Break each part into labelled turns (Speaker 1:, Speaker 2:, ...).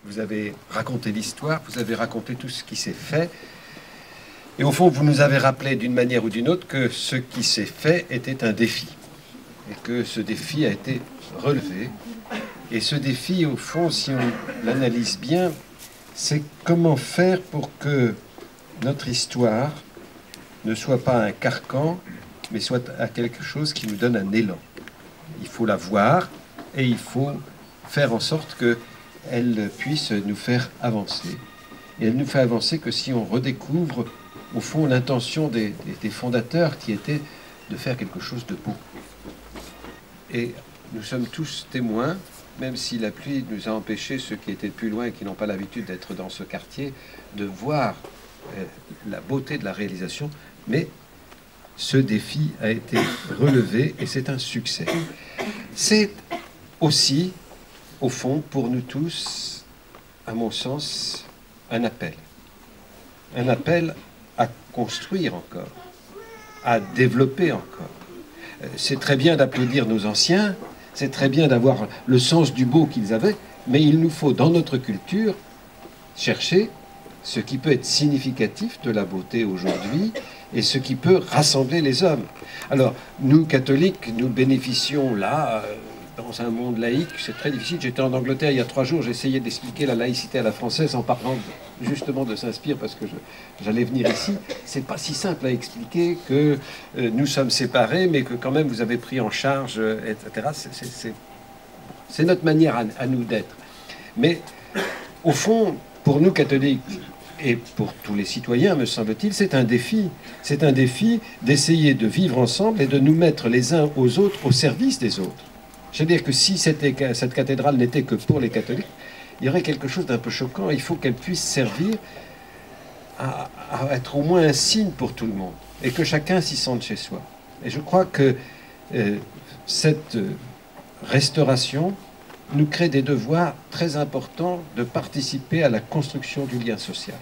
Speaker 1: Vous avez raconté l'histoire, vous avez raconté tout ce qui s'est fait. Et au fond, vous nous avez rappelé d'une manière ou d'une autre que ce qui s'est fait était un défi. Et que ce défi a été relevé. Et ce défi, au fond, si on l'analyse bien, c'est comment faire pour que notre histoire ne soit pas un carcan, mais soit à quelque chose qui nous donne un élan. Il faut la voir et il faut faire en sorte qu'elle puisse nous faire avancer. Et elle nous fait avancer que si on redécouvre, au fond, l'intention des fondateurs qui était de faire quelque chose de beau. Et nous sommes tous témoins, même si la pluie nous a empêchés, ceux qui étaient plus loin et qui n'ont pas l'habitude d'être dans ce quartier, de voir la beauté de la réalisation, mais ce défi a été relevé et c'est un succès. C'est aussi, au fond, pour nous tous, à mon sens, un appel. Un appel à construire encore, à développer encore. C'est très bien d'applaudir nos anciens, c'est très bien d'avoir le sens du beau qu'ils avaient, mais il nous faut, dans notre culture, chercher ce qui peut être significatif de la beauté aujourd'hui et ce qui peut rassembler les hommes. Alors, nous, catholiques, nous bénéficions là, dans un monde laïque, c'est très difficile. J'étais en Angleterre il y a 3 jours, j'essayais d'expliquer la laïcité à la française en parlant justement de Saint-Spire parce que j'allais venir ici. C'est pas si simple à expliquer que nous sommes séparés, mais que quand même vous avez pris en charge, etc. C'est notre manière à nous d'être. Mais au fond, pour nous catholiques, et pour tous les citoyens, me semble-t-il, c'est un défi. C'est un défi d'essayer de vivre ensemble et de nous mettre les uns aux autres au service des autres. Je veux dire que si cette cathédrale n'était que pour les catholiques, il y aurait quelque chose d'un peu choquant. Il faut qu'elle puisse servir à être au moins un signe pour tout le monde et que chacun s'y sente chez soi. Et je crois que cette restauration nous crée des devoirs très importants de participer à la construction du lien social.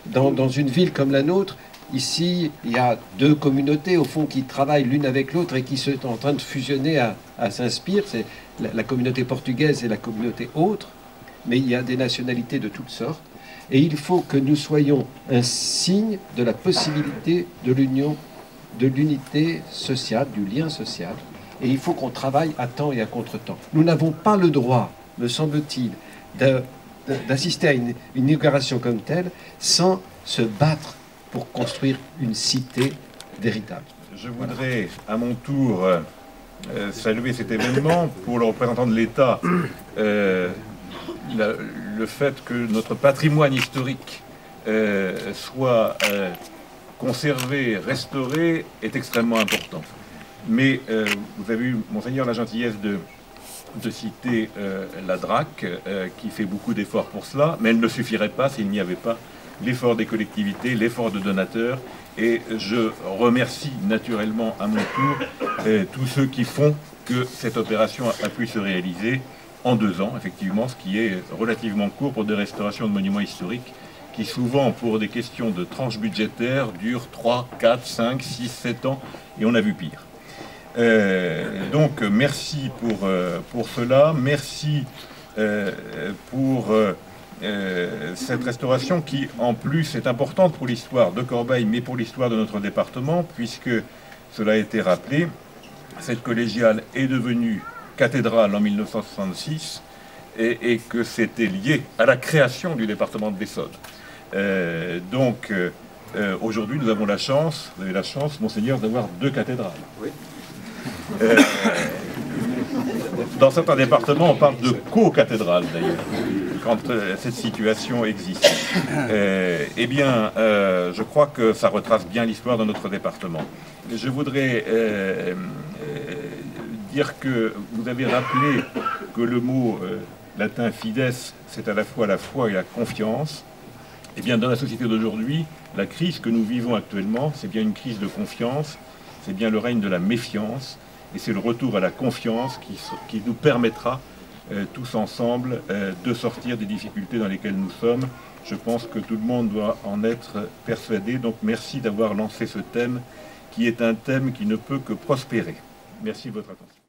Speaker 1: Dans une ville comme la nôtre, ici, il y a 2 communautés, au fond, qui travaillent l'une avec l'autre et qui sont en train de fusionner à Saint-Spire. C'est la communauté portugaise et la communauté autre, mais il y a des nationalités de toutes sortes. Et il faut que nous soyons un signe de la possibilité de l'union, de l'unité sociale, du lien social. Et il faut qu'on travaille à temps et à contre-temps. Nous n'avons pas le droit, me semble-t-il, d'assister à une inauguration comme telle sans se battre pour construire une cité véritable.
Speaker 2: Je voudrais à mon tour saluer cet événement pour le représentant de l'État. Le fait que notre patrimoine historique soit conservé, restauré est extrêmement important. Mais vous avez eu, Monseigneur, la gentillesse de citer la DRAC, qui fait beaucoup d'efforts pour cela, mais elle ne suffirait pas s'il n'y avait pas l'effort des collectivités, l'effort de donateurs. Et je remercie naturellement à mon tour tous ceux qui font que cette opération a pu se réaliser en 2 ans, effectivement, ce qui est relativement court pour des restaurations de monuments historiques qui souvent, pour des questions de tranches budgétaires, durent 3, 4, 5, 6, 7 ans, et on a vu pire. Donc merci pour cela, merci pour cette restauration qui en plus est importante pour l'histoire de Corbeil, mais pour l'histoire de notre département, puisque cela a été rappelé, cette collégiale est devenue cathédrale en 1966 et que c'était lié à la création du département de l'Essonne. Donc aujourd'hui nous avons la chance, vous avez la chance, Monseigneur, d'avoir 2 cathédrales. Oui. Dans certains départements, on parle de co-cathédrale, d'ailleurs, quand cette situation existe. Eh bien, je crois que ça retrace bien l'histoire de notre département. Je voudrais dire que vous avez rappelé que le mot latin fides, c'est à la fois la foi et la confiance. Eh bien, dans la société d'aujourd'hui, la crise que nous vivons actuellement, c'est bien une crise de confiance, c'est bien le règne de la méfiance, et c'est le retour à la confiance qui nous permettra, tous ensemble, de sortir des difficultés dans lesquelles nous sommes. Je pense que tout le monde doit en être persuadé. Donc merci d'avoir lancé ce thème, qui est un thème qui ne peut que prospérer. Merci de votre attention.